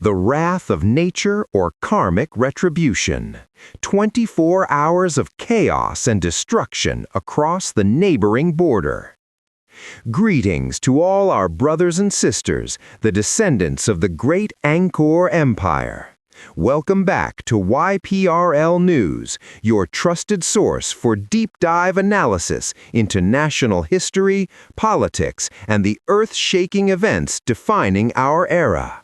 The wrath of nature or karmic retribution. 24 hours of chaos and destruction across the neighboring border. Greetings to all our brothers and sisters, the descendants of the great Angkor Empire. Welcome back to YPRL News, your trusted source for deep dive analysis into national history, politics, and the earth-shaking events defining our era.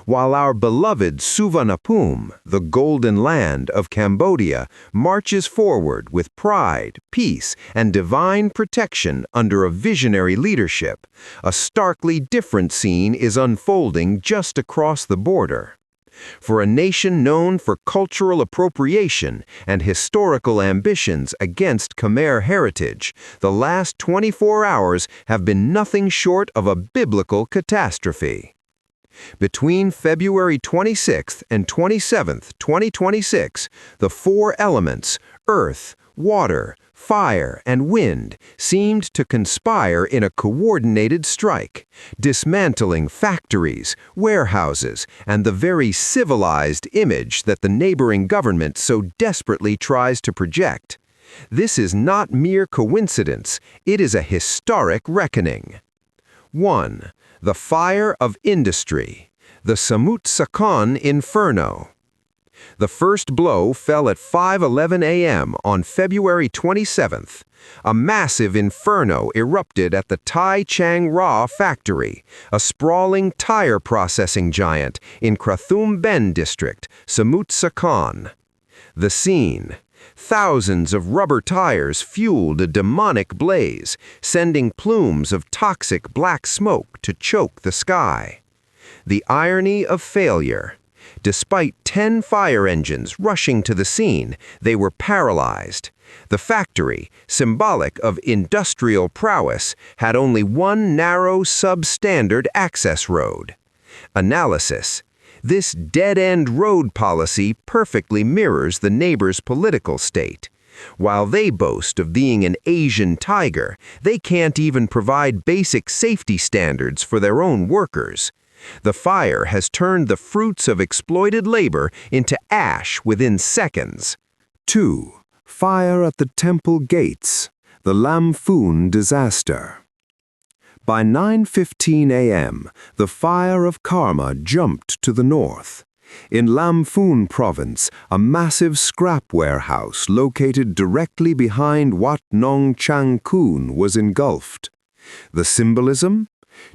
While our beloved Suvannaphum, the golden land of Cambodia, marches forward with pride, peace, and divine protection under a visionary leadership, a starkly different scene is unfolding just across the border. For a nation known for cultural appropriation and historical ambitions against Khmer heritage, the last 24 hours have been nothing short of a biblical catastrophe. Between February 26th and 27th, 2026, the four elements, earth, water, fire, and wind, seemed to conspire in a coordinated strike, dismantling factories, warehouses, and the very civilized image that the neighboring government so desperately tries to project. This is not mere coincidence, it is a historic reckoning. 1. The fire of industry, the Samut Sakhon Inferno. The first blow fell at 5:11 a.m. on February 27th. A massive inferno erupted at the Tai Chang Ra factory, a sprawling tire processing giant in Krathum Ben district, Samut Sakhon. The scene. Thousands of rubber tires fueled a demonic blaze, sending plumes of toxic black smoke to choke the sky. The irony of failure. Despite 10 fire engines rushing to the scene, they were paralyzed. The factory, symbolic of industrial prowess, had only one narrow substandard access road. Analysis. This dead-end road policy perfectly mirrors the neighbor's political state. While they boast of being an Asian tiger, they can't even provide basic safety standards for their own workers. The fire has turned the fruits of exploited labor into ash within seconds. 2. Fire at the temple gates, the Lam Phuong disaster. By 9:15 a.m., the fire of karma jumped to the north. In Lam Phuong province, a massive scrap warehouse located directly behind Wat Nong Chang Kun was engulfed. The symbolism?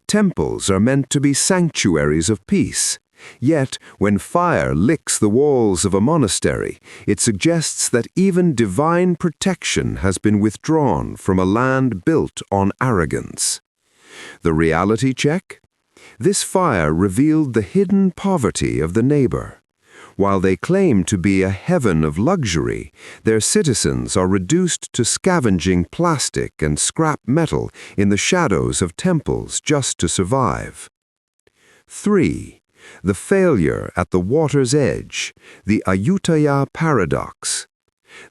Temples are meant to be sanctuaries of peace. Yet, when fire licks the walls of a monastery, it suggests that even divine protection has been withdrawn from a land built on arrogance. The reality check? This fire revealed the hidden poverty of the neighbor. While they claim to be a heaven of luxury, their citizens are reduced to scavenging plastic and scrap metal in the shadows of temples just to survive. 3. The failure at the water's edge, the Ayutthaya paradox.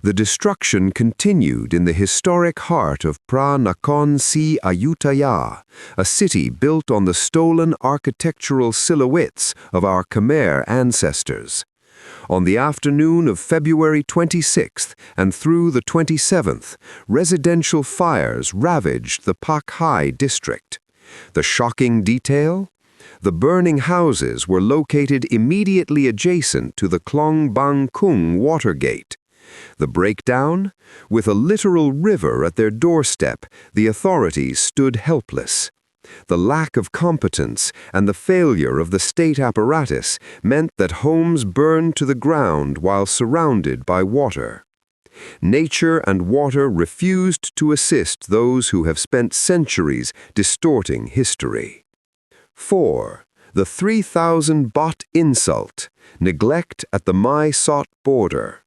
The destruction continued in the historic heart of Phra Nakhon Si Ayutthaya, a city built on the stolen architectural silhouettes of our Khmer ancestors. On the afternoon of February 26th and through the 27th, residential fires ravaged the Pak Hai district. The shocking detail? The burning houses were located immediately adjacent to the Klong Bang Kung water gate. The breakdown? With a literal river at their doorstep, the authorities stood helpless. The lack of competence and the failure of the state apparatus meant that homes burned to the ground while surrounded by water. Nature and water refused to assist those who have spent centuries distorting history. 4. The 3,000 baht insult, neglect at the Mae Sot border.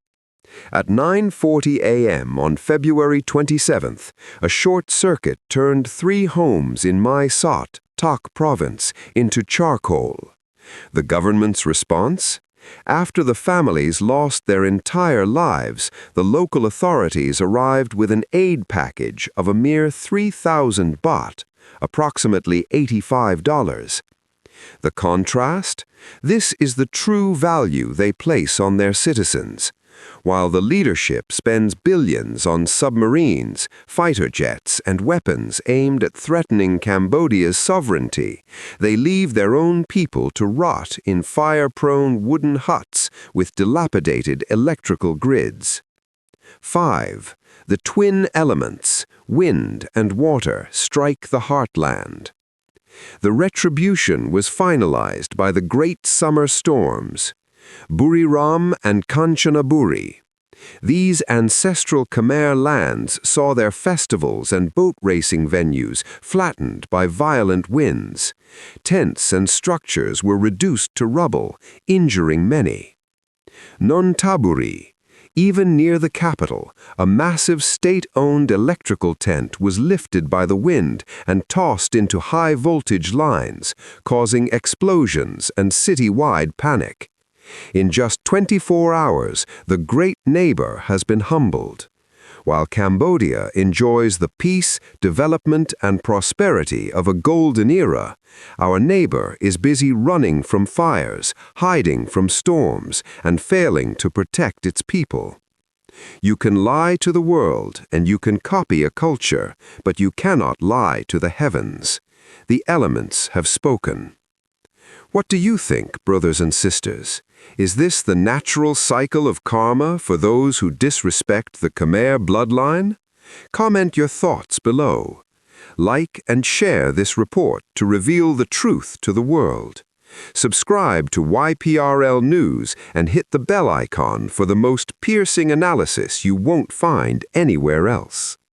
At 9:40 a.m. on February 27th, a short circuit turned 3 homes in Mae Sot, Tak province, into charcoal. The government's response? After the families lost their entire lives, the local authorities arrived with an aid package of a mere 3,000 baht, approximately $85. The contrast? This is the true value they place on their citizens. While the leadership spends billions on submarines, fighter jets, and weapons aimed at threatening Cambodia's sovereignty, they leave their own people to rot in fire-prone wooden huts with dilapidated electrical grids. 5. The twin elements, wind and water, strike the heartland. The retribution was finalized by the great summer storms, Buriram and Kanchanaburi. These ancestral Khmer lands saw their festivals and boat racing venues flattened by violent winds. Tents and structures were reduced to rubble, injuring many. Nontaburi. Even near the capital, a massive state-owned electrical tent was lifted by the wind and tossed into high-voltage lines, causing explosions and city-wide panic. In just 24 hours, the great neighbor has been humbled. While Cambodia enjoys the peace, development, and prosperity of a golden era, our neighbor is busy running from fires, hiding from storms, and failing to protect its people. You can lie to the world and you can copy a culture, but you cannot lie to the heavens. The elements have spoken. What do you think, brothers and sisters? Is this the natural cycle of karma for those who disrespect the Khmer bloodline? Comment your thoughts below. Like and share this report to reveal the truth to the world. Subscribe to YPRL News and hit the bell icon for the most piercing analysis you won't find anywhere else.